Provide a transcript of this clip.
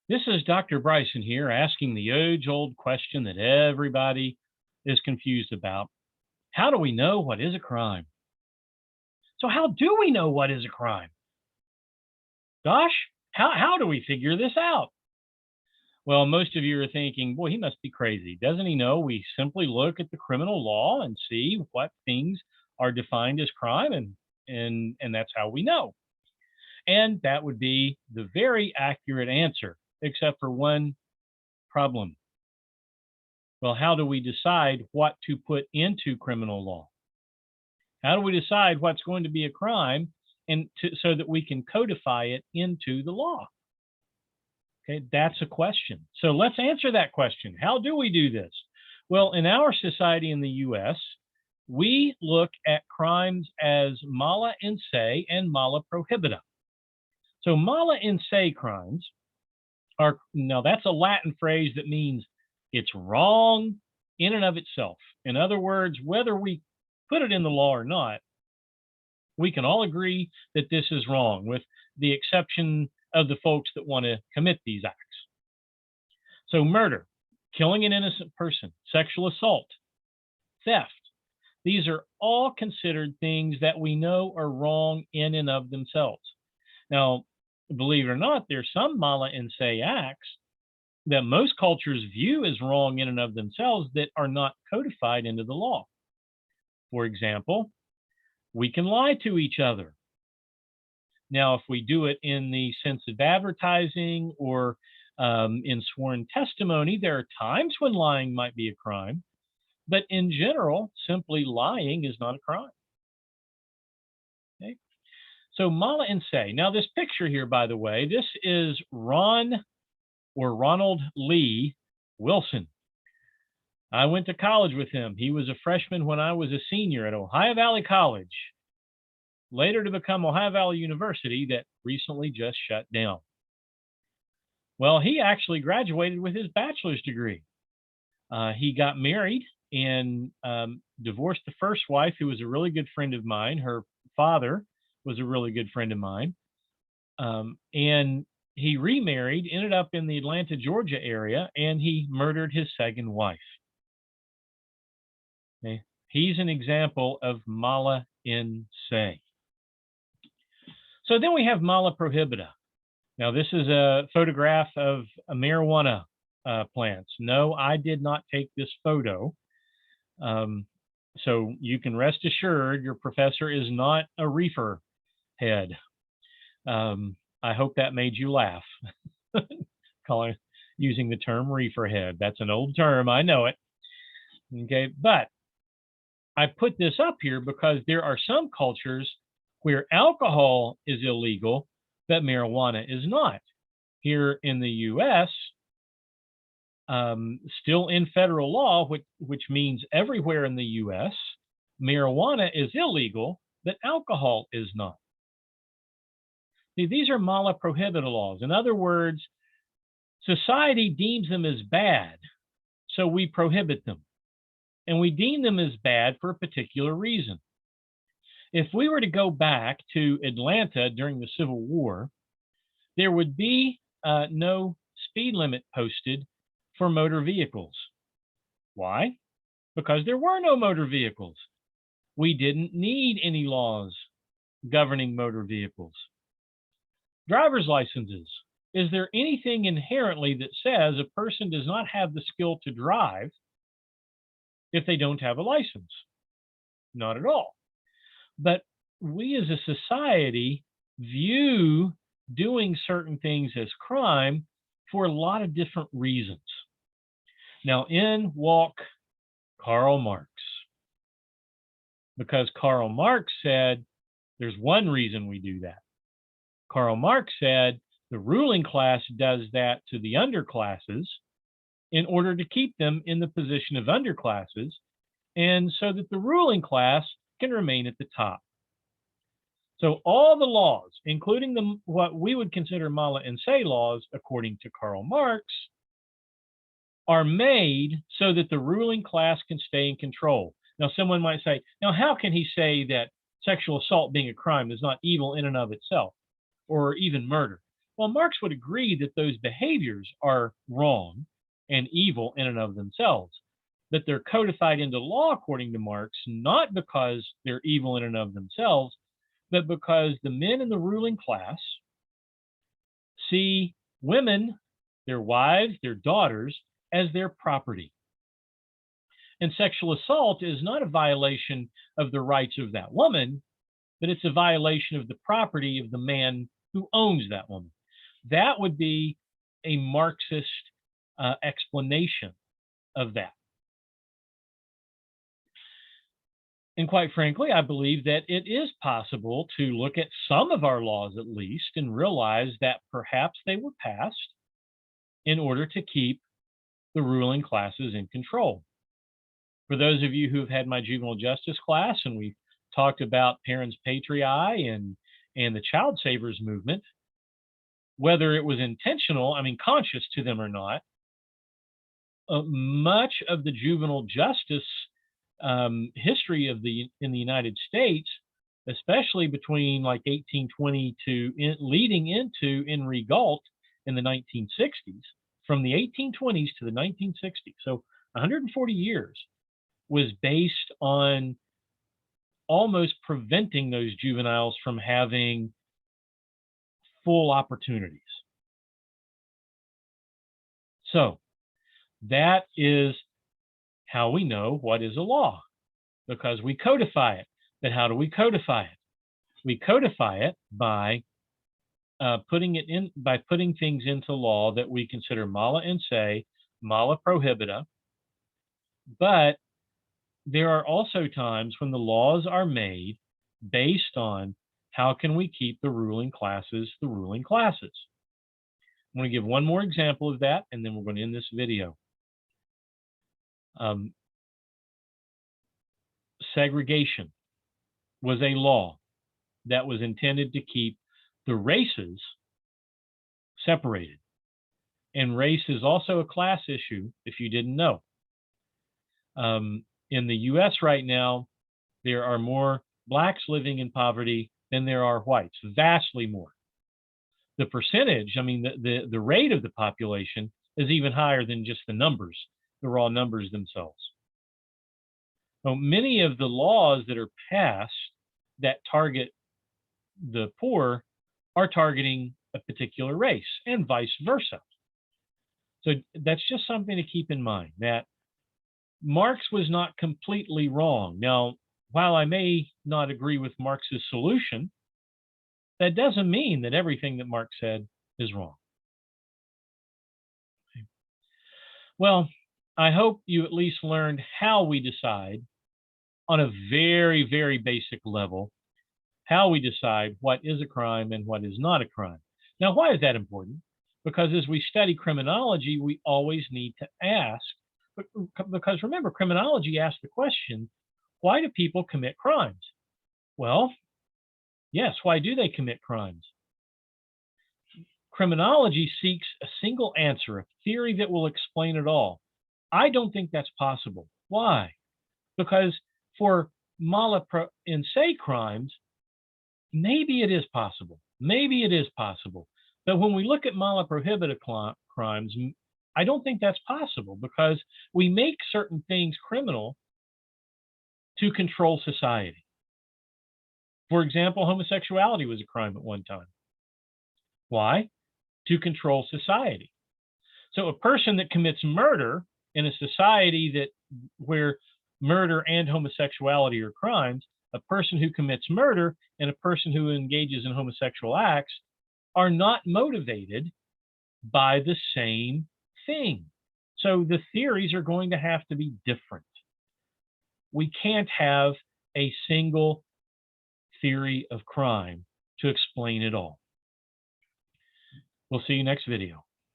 This is Dr. Bryson here asking the age old question that everybody is confused about. How do we know what is a crime? So, how do we know what is a crime? Gosh, how do we figure this out? Well, most of you are thinking, boy, he must be crazy. Doesn't he know we simply look at the criminal law and see what things are defined as crime and that's how we know. And that would be the very accurate answer, except for one problem. Well, how do we decide what to put into criminal law? How do we decide what's going to be a crime so that we can codify it into the law? Okay, that's a question. So let's answer that question. How do we do this? Well, in our society in the US, we look at crimes as mala in se and mala prohibita. So mala in se crimes are, now that's a Latin phrase that means it's wrong in and of itself. In other words, whether we put it in the law or not, we can all agree that this is wrong, with the exception of the folks that want to commit these acts. So, murder, killing an innocent person, sexual assault, theft, these are all considered things that we know are wrong in and of themselves. Now, believe it or not, there's some mala in se acts that most cultures view as wrong in and of themselves that are not codified into the law. For example, we can lie to each other. Now, if we do it in the sense of advertising or in sworn testimony, there are times when lying might be a crime, but in general, simply lying is not a crime. Okay? So, mala in se. Now, this picture here, by the way, this is Ronald Lee Wilson. I went to college with him. He was a freshman when I was a senior at Ohio Valley College, later to become Ohio Valley University, that recently just shut down. Well, he actually graduated with his bachelor's degree. He got married and divorced the first wife, who was a really good friend of mine. Her father was a really good friend of mine. And he remarried, ended up in the Atlanta, Georgia area, and he murdered his second wife. Okay. He's an example of mala in se. So then we have mala prohibita. Now, this is a photograph of a marijuana plants. No, I did not take this photo. So you can rest assured your professor is not a reefer head. I hope that made you laugh. Using the term reefer head. That's an old term. I know it. Okay. But I put this up here because there are some cultures where alcohol is illegal, but marijuana is not. Here in the US, still in federal law, which means everywhere in the US, marijuana is illegal, but alcohol is not. See, these are mala prohibita laws. In other words, society deems them as bad, so we prohibit them. And we deem them as bad for a particular reason. If we were to go back to Atlanta during the Civil War, there would be no speed limit posted for motor vehicles. Why? Because there were no motor vehicles. We didn't need any laws governing motor vehicles. Driver's licenses. Is there anything inherently that says a person does not have the skill to drive if they don't have a license? Not at all. But we as a society view doing certain things as crime for a lot of different reasons. Now, in walked Karl Marx, because Karl Marx said there's one reason we do that. Karl Marx said the ruling class does that to the underclasses in order to keep them in the position of underclasses, and so that the ruling class can remain at the top. So all the laws, including what we would consider mala in se laws, according to Karl Marx, are made so that the ruling class can stay in control. Now, someone might say, now, how can he say that sexual assault being a crime is not evil in and of itself, or even murder? Well, Marx would agree that those behaviors are wrong and evil in and of themselves, but they're codified into law, according to Marx, not because they're evil in and of themselves, but because the men in the ruling class see women, their wives, their daughters, as their property. And sexual assault is not a violation of the rights of that woman, but it's a violation of the property of the man who owns that woman. That would be a Marxist explanation of that. And quite frankly, I believe that it is possible to look at some of our laws at least and realize that perhaps they were passed in order to keep the ruling classes in control. For those of you who've had my juvenile justice class and we've talked about parens patriae and the child savers movement, whether it was intentional, I mean, conscious to them or not, much of the juvenile justice history in the United States, especially between like 1820 to leading into Henry Galt in the 1960s, from the 1820s to the 1960s, so 140 years, was based on almost preventing those juveniles from having full opportunities. So that is how we know what is a law, because we codify it. But how do we codify it? We codify it by putting things into law that we consider mala in se, mala prohibita. But there are also times when the laws are made based on how can we keep the ruling classes the ruling classes. I'm going to give one more example of that, and then we're going to end this video. Segregation was a law that was intended to keep the races separated. And race is also a class issue, if you didn't know. In the US right now, there are more blacks living in poverty than there are whites, vastly more. The percentage, I mean, the rate of the population is even higher than just the numbers, the raw numbers themselves. So many of the laws that are passed that target the poor are targeting a particular race and vice versa. So that's just something to keep in mind, that Marx was not completely wrong. Now, while I may not agree with Marx's solution, that doesn't mean that everything that Marx said is wrong. Okay. Well, I hope you at least learned how we decide on a very, very basic level, how we decide what is a crime and what is not a crime. Now, why is that important? Because as we study criminology, we always need to ask, because remember, criminology asks the question, why do people commit crimes? Well, yes, why do they commit crimes? Criminology seeks a single answer, a theory that will explain it all. I don't think that's possible. Why? Because for mala in se crimes, maybe it is possible. Maybe it is possible. But when we look at mala prohibita crimes, I don't think that's possible, because we make certain things criminal to control society. For example, homosexuality was a crime at one time. Why? To control society. So a person that commits murder in a society where murder and homosexuality are crimes, a person who commits murder and a person who engages in homosexual acts are not motivated by the same thing. So the theories are going to have to be different. We can't have a single theory of crime to explain it all. We'll see you next video.